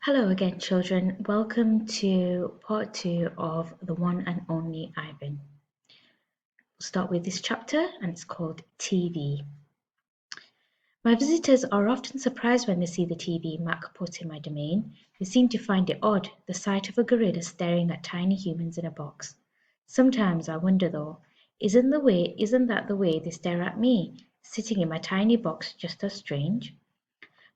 Hello again, children. Welcome to part two of The One and Only Ivan. We'll start with this chapter, and it's called TV. My visitors are often surprised when they see the TV Mac put in my domain. They seem to find it odd, the sight of a gorilla staring at tiny humans in a box. Sometimes I wonder though, isn't that the way they stare at me, sitting in my tiny box just as strange?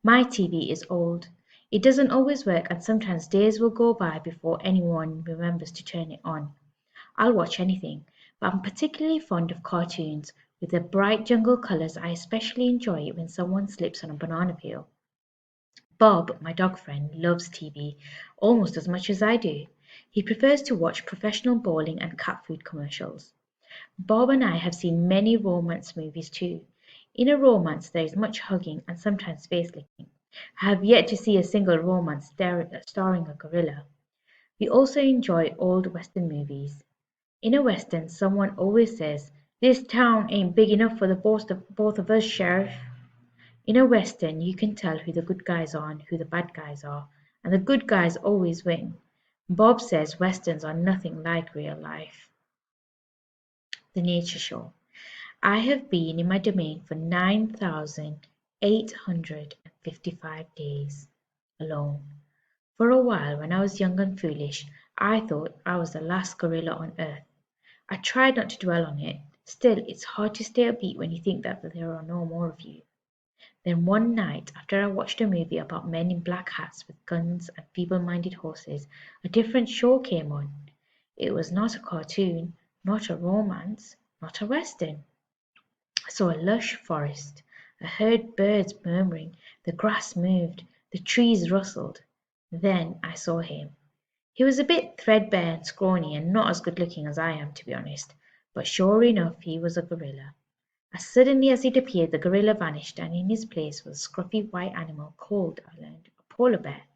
My TV is old. It doesn't always work and sometimes days will go by before anyone remembers to turn it on. I'll watch anything, but I'm particularly fond of cartoons. With the bright jungle colours, I especially enjoy it when someone slips on a banana peel. Bob, my dog friend, loves TV almost as much as I do. He prefers to watch professional bowling and cat food commercials. Bob and I have seen many romance movies too. In a romance there is much hugging and sometimes face licking. I have yet to see a single romance starring a gorilla. We also enjoy old western movies. In a western, someone always says, "This town ain't big enough for the both of us, Sheriff." In a western, you can tell who the good guys are and who the bad guys are, and the good guys always win. Bob says westerns are nothing like real life. The Nature Show. I have been in my domain for 9,855 days alone. For a while, when I was young and foolish, I thought I was the last gorilla on earth. I tried not to dwell on it. Still, it's hard to stay upbeat when you think that there are no more of you. Then one night, after I watched a movie about men in black hats with guns and feeble-minded horses, a different show came on. It was not a cartoon, not a romance, not a western. I saw a lush forest. I heard birds murmuring, the grass moved, the trees rustled. Then I saw him. He was a bit threadbare and scrawny and not as good looking as I am, to be honest, but sure enough he was a gorilla. As suddenly as it appeared, the gorilla vanished, and in his place was a scruffy white animal called, I learned, a polar bear,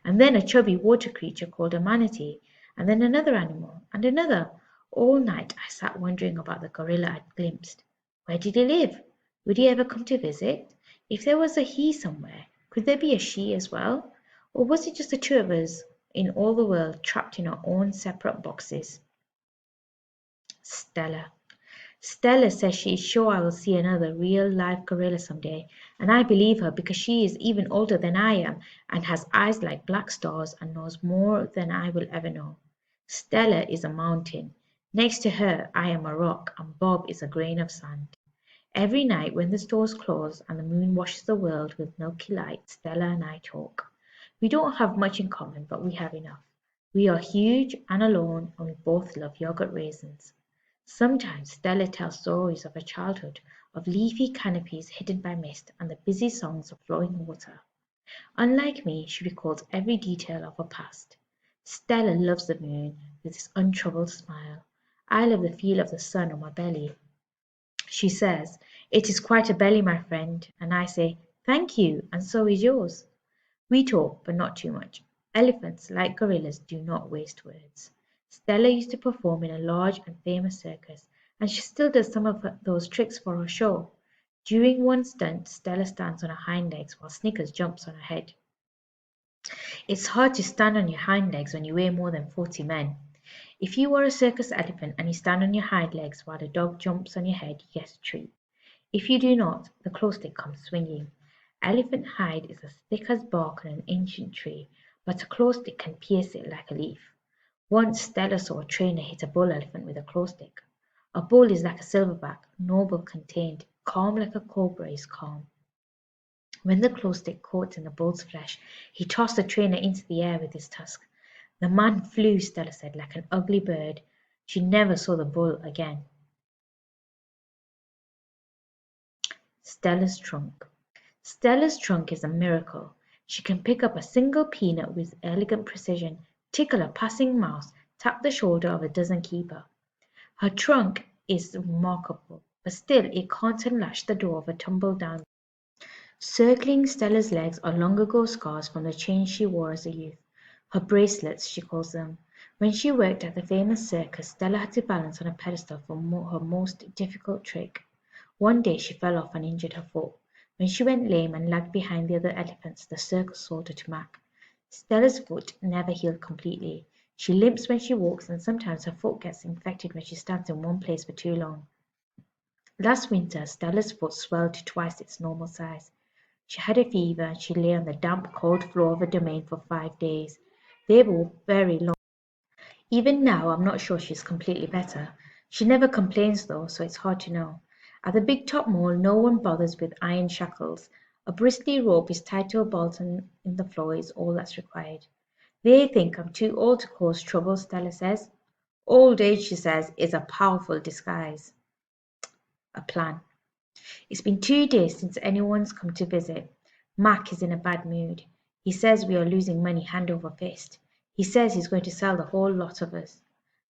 and then a chubby water creature called a manatee, and then another animal, and another. All night I sat wondering about the gorilla I'd glimpsed. Where did he live? Would he ever come to visit? If there was a he somewhere, could there be a she as well? Or was it just the two of us in all the world trapped in our own separate boxes? Stella. Stella says she is sure I will see another real live gorilla someday, and I believe her because she is even older than I am and has eyes like black stars and knows more than I will ever know. Stella is a mountain. Next to her, I am a rock, and Bob is a grain of sand. Every night when the stores close and the moon washes the world with milky light, Stella and I talk. We don't have much in common, but we have enough. We are huge and alone, and we both love yogurt raisins. Sometimes Stella tells stories of her childhood, of leafy canopies hidden by mist and the busy songs of flowing water. Unlike me, she recalls every detail of her past. Stella loves the moon with its untroubled smile. I love the feel of the sun on my belly. She says, "It is quite a belly, my friend," and I say, "Thank you, and so is yours." We talk, but not too much. Elephants, like gorillas, do not waste words. Stella used to perform in a large and famous circus, and she still does some of those tricks for her show. During one stunt, Stella stands on her hind legs while Snickers jumps on her head. It's hard to stand on your hind legs when you weigh more than 40 men. If you are a circus elephant and you stand on your hind legs while the dog jumps on your head, you get a treat. If you do not, the claw stick comes swinging. Elephant hide is as thick as bark on an ancient tree, but a claw stick can pierce it like a leaf. Once Stella saw a trainer hit a bull elephant with a claw stick. A bull is like a silverback, noble, contained, calm like a cobra is calm. When the claw stick caught in the bull's flesh, he tossed the trainer into the air with his tusk. The man flew, Stella said, like an ugly bird. She never saw the bull again. Stella's trunk. Stella's trunk is a miracle. She can pick up a single peanut with elegant precision, tickle a passing mouse, tap the shoulder of a dozen keeper. Her trunk is remarkable, but still it can't unlatch the door of a tumble-down. Circling Stella's legs are long-ago scars from the chains she wore as a youth. Her bracelets, she calls them. When she worked at the famous circus, Stella had to balance on a pedestal for her most difficult trick. One day she fell off and injured her foot. When she went lame and lagged behind the other elephants, the circus sold her to Mac. Stella's foot never healed completely. She limps when she walks, and sometimes her foot gets infected when she stands in one place for too long. Last winter, Stella's foot swelled to twice its normal size. She had a fever, and she lay on the damp, cold floor of a domain for 5 days. They were very long. Even now, I'm not sure she's completely better. She never complains though, so it's hard to know. At the big top mall, no one bothers with iron shackles. A bristly rope is tied to a bolt in the floor is all that's required. They think I'm too old to cause trouble, Stella says. Old age, she says, is a powerful disguise. A plan. It's been 2 days since anyone's come to visit. Mac is in a bad mood. He says we are losing money hand over fist. He says he's going to sell the whole lot of us.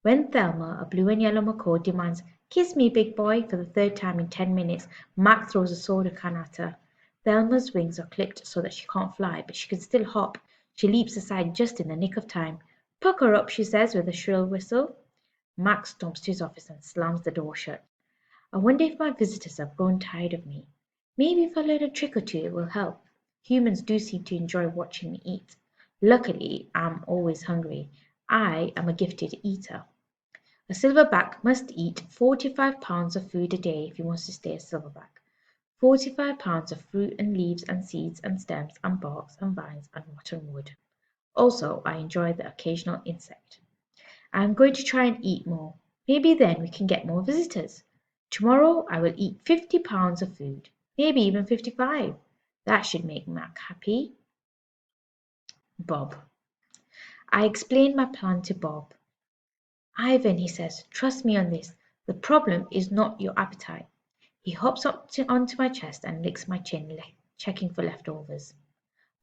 When Thelma, a blue and yellow macaw, demands, "Kiss me, big boy," for the third time in 10 minutes, Mac throws a soda can at her. Thelma's wings are clipped so that she can't fly, but she can still hop. She leaps aside just in the nick of time. "Pucker up," she says with a shrill whistle. Mac stomps to his office and slams the door shut. I wonder if my visitors have grown tired of me. Maybe if I learn a trick or two it will help. Humans do seem to enjoy watching me eat. Luckily, I'm always hungry. I am a gifted eater. A silverback must eat 45 pounds of food a day if he wants to stay a silverback. 45 pounds of fruit and leaves and seeds and stems and barks and vines and rotten wood. Also, I enjoy the occasional insect. I'm going to try and eat more. Maybe then we can get more visitors. Tomorrow I will eat 50 pounds of food, maybe even 55. That should make Mac happy. Bob. I explained my plan to Bob. "Ivan," he says, "trust me on this. The problem is not your appetite." He hops onto my chest and licks my chin, checking for leftovers.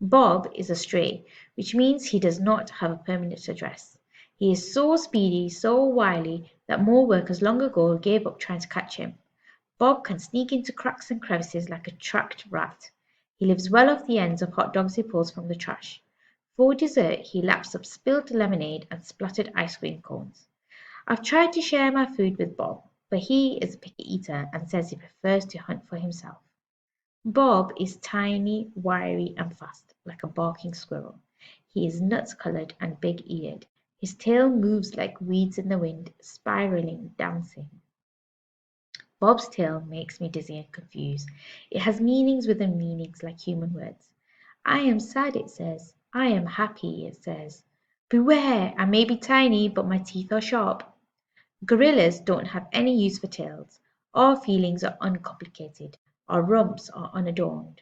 Bob is a stray, which means he does not have a permanent address. He is so speedy, so wily, that more workers long ago gave up trying to catch him. Bob can sneak into cracks and crevices like a tracked rat. He lives well off the ends of hot dogs he pulls from the trash. For dessert, he laps up spilled lemonade and splattered ice cream cones. I've tried to share my food with Bob, but he is a picky eater and says he prefers to hunt for himself. Bob is tiny, wiry, and fast, like a barking squirrel. He is nuts-colored and big-eared. His tail moves like weeds in the wind, spiraling, dancing. Bob's tail makes me dizzy and confused. It has meanings within meanings like human words. I am sad, it says. I am happy, it says. Beware, I may be tiny, but my teeth are sharp. Gorillas don't have any use for tails. Our feelings are uncomplicated. Our rumps are unadorned.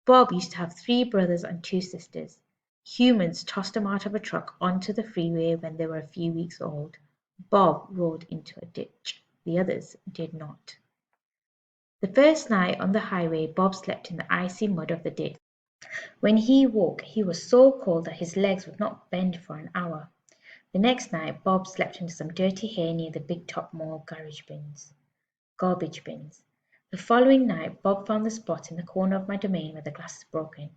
Bob used to have 3 brothers and 2 sisters. Humans tossed them out of a truck onto the freeway when they were a few weeks old. Bob rolled into a ditch. The others did not. The first night on the highway, Bob slept in the icy mud of the ditch. When he woke, he was so cold that his legs would not bend for an hour. The next night, Bob slept in some dirty hay near the big top mall garbage bins. The following night, Bob found the spot in the corner of my domain where the glass is broken.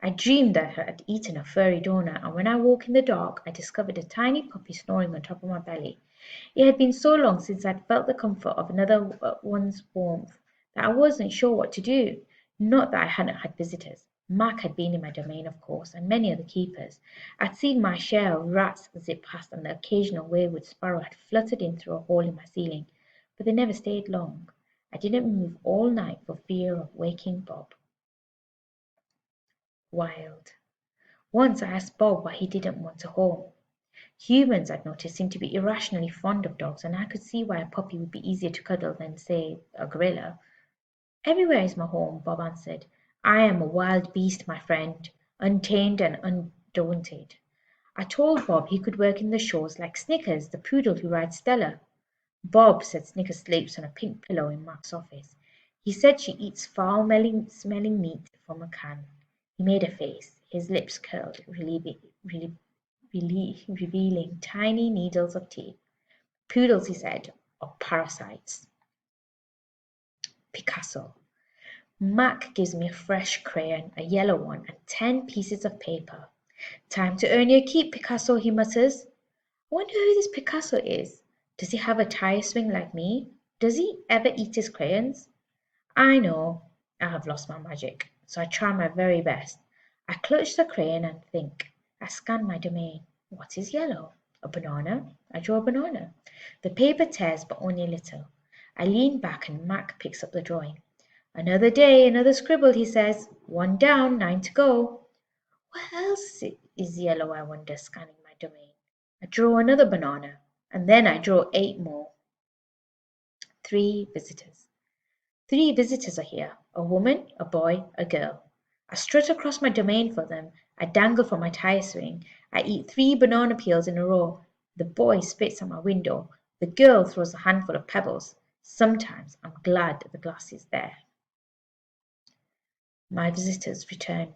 I dreamed that I had eaten a furry donut, and when I woke in the dark, I discovered a tiny puppy snoring on top of my belly. It had been so long since I'd felt the comfort of another one's warmth that I wasn't sure what to do. Not that I hadn't had visitors. Mac had been in my domain, of course, and many other keepers. I'd seen my share of rats zip past, and the occasional wayward sparrow had fluttered in through a hole in my ceiling, but they never stayed long. I didn't move all night for fear of waking Bob. Wild. Once I asked Bob why he didn't want a home. Humans, I'd noticed, seem to be irrationally fond of dogs, and I could see why a puppy would be easier to cuddle than, say, a gorilla. "Everywhere is my home," Bob answered. "I am a wild beast, my friend, untamed and undaunted." I told Bob he could work in the shores like Snickers, the poodle who rides Stella. Bob said Snickers sleeps on a pink pillow in Mac's office. He said she eats foul-smelling meat from a can. He made a face, his lips curled, revealing tiny needles of teeth. Poodles, he said, are parasites. Picasso. Mac gives me a fresh crayon, a yellow one, and 10 pieces of paper. "Time to earn your keep, Picasso," he mutters. I wonder who this Picasso is. Does he have a tire swing like me? Does he ever eat his crayons? I know I have lost my magic, so I try my very best. I clutch the crayon and think. I scan my domain. What is yellow? A banana? I draw a banana. The paper tears, but only a little. I lean back and Mac picks up the drawing. Another day, another scribble, he says. 1 down, 9 to go. What else is yellow, I wonder, scanning my domain. I draw another banana, and then I draw 8 more. 3 visitors. 3 visitors are here, a woman, a boy, a girl. I strut across my domain for them. I dangle from my tire swing. I eat 3 banana peels in a row. The boy spits at my window. The girl throws a handful of pebbles. Sometimes I'm glad the glass is there. My visitors return.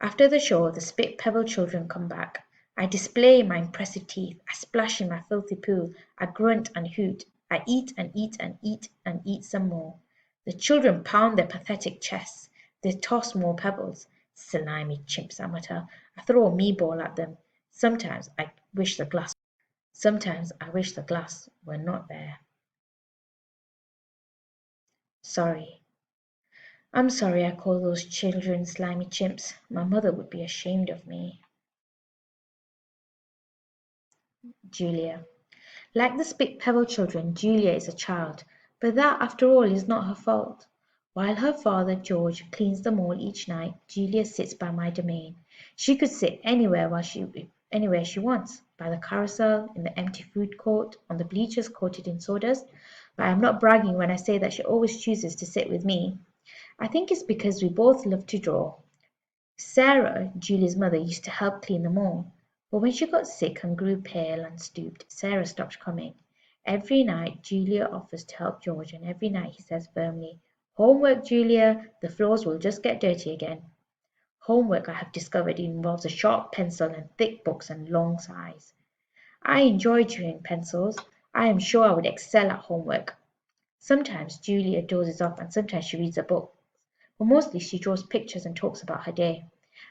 After the show, the spit pebble children come back. I display my impressive teeth. I splash in my filthy pool. I grunt and hoot. I eat and eat and eat and eat some more. The children pound their pathetic chests. They toss more pebbles. Slimy chimps, I mutter. I throw a meatball at them. Sometimes I wish the glass were not there. Sorry. I'm sorry I call those children slimy chimps. My mother would be ashamed of me. Julia. Like the spit pebble children, Julia is a child, but that, after all, is not her fault. While her father, George, cleans them all each night, Julia sits by my domain. She could sit anywhere she wants, by the carousel, in the empty food court, on the bleachers coated in sawdust, but I am not bragging when I say that she always chooses to sit with me. I think it's because we both love to draw. Sarah, Julia's mother, used to help clean them all, but when she got sick and grew pale and stooped, Sarah stopped coming. Every night Julia offers to help George, and every night he says firmly, "Homework, Julia, the floors will just get dirty again." Homework, I have discovered, involves a sharp pencil and thick books and long sighs. I enjoy chewing pencils. I am sure I would excel at homework. Sometimes Julia dozes off and sometimes she reads a book, but mostly she draws pictures and talks about her day.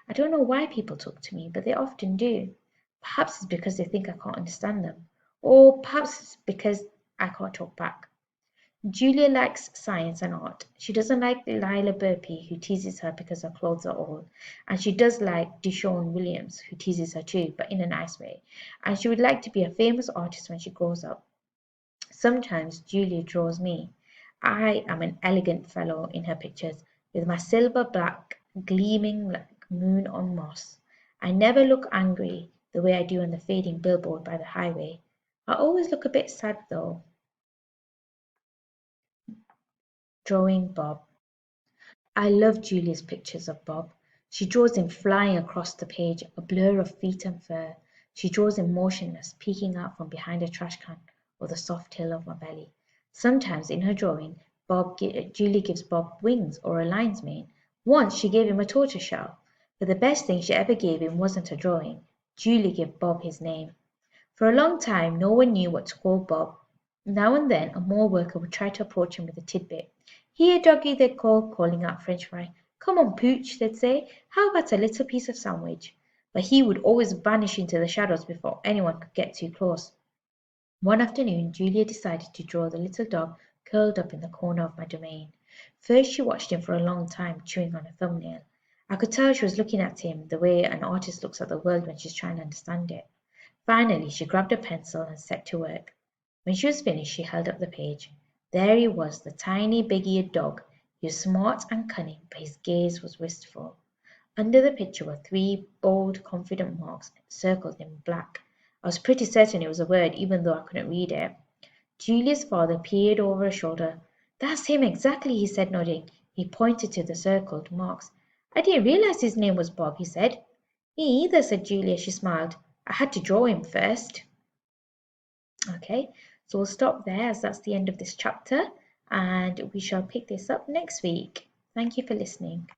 I don't know why people talk to me, but they often do. Perhaps it's because they think I can't understand them, or perhaps it's because I can't talk back. Julia likes science and art. She doesn't like Lila Burpee, who teases her because her clothes are old, and she does like Deshaun Williams, who teases her too, but in a nice way. And she would like to be a famous artist when she grows up. Sometimes Julia draws me. I am an elegant fellow in her pictures, with my silver black gleaming like moon on moss. I never look angry the way I do on the fading billboard by the highway. I always look a bit sad though. Drawing Bob. I love Julia's pictures of Bob. She draws him flying across the page, a blur of feet and fur. She draws him motionless, peeking out from behind a trash can or the soft tail of my belly. Sometimes in her drawing, Julia gives Bob wings or a lion's mane. Once she gave him a tortoiseshell. But the best thing she ever gave him wasn't a drawing. Julia gave Bob his name. For a long time no one knew what to call Bob. Now and then a mall worker would try to approach him with a tidbit. "Here, doggy," they'd call, calling out French fry. "Come on, Pooch," they'd say. "How about a little piece of sandwich?" But he would always vanish into the shadows before anyone could get too close. One afternoon Julia decided to draw the little dog curled up in the corner of my domain. First she watched him for a long time, chewing on a thumbnail. I could tell she was looking at him the way an artist looks at the world when she's trying to understand it. Finally she grabbed a pencil and set to work. When she was finished she held up the page. There he was, the tiny big-eared dog. He was smart and cunning, but his gaze was wistful. Under the picture were 3 bold, confident marks circled in black. I was pretty certain it was a word, even though I couldn't read it. Julia's father peered over her shoulder. "That's him exactly," he said, nodding. He pointed to the circled marks. "I didn't realize his name was Bob," he said. "Me either," said Julia. She smiled. "I had to draw him first." Okay, so we'll stop there as that's the end of this chapter, and we shall pick this up next week. Thank you for listening.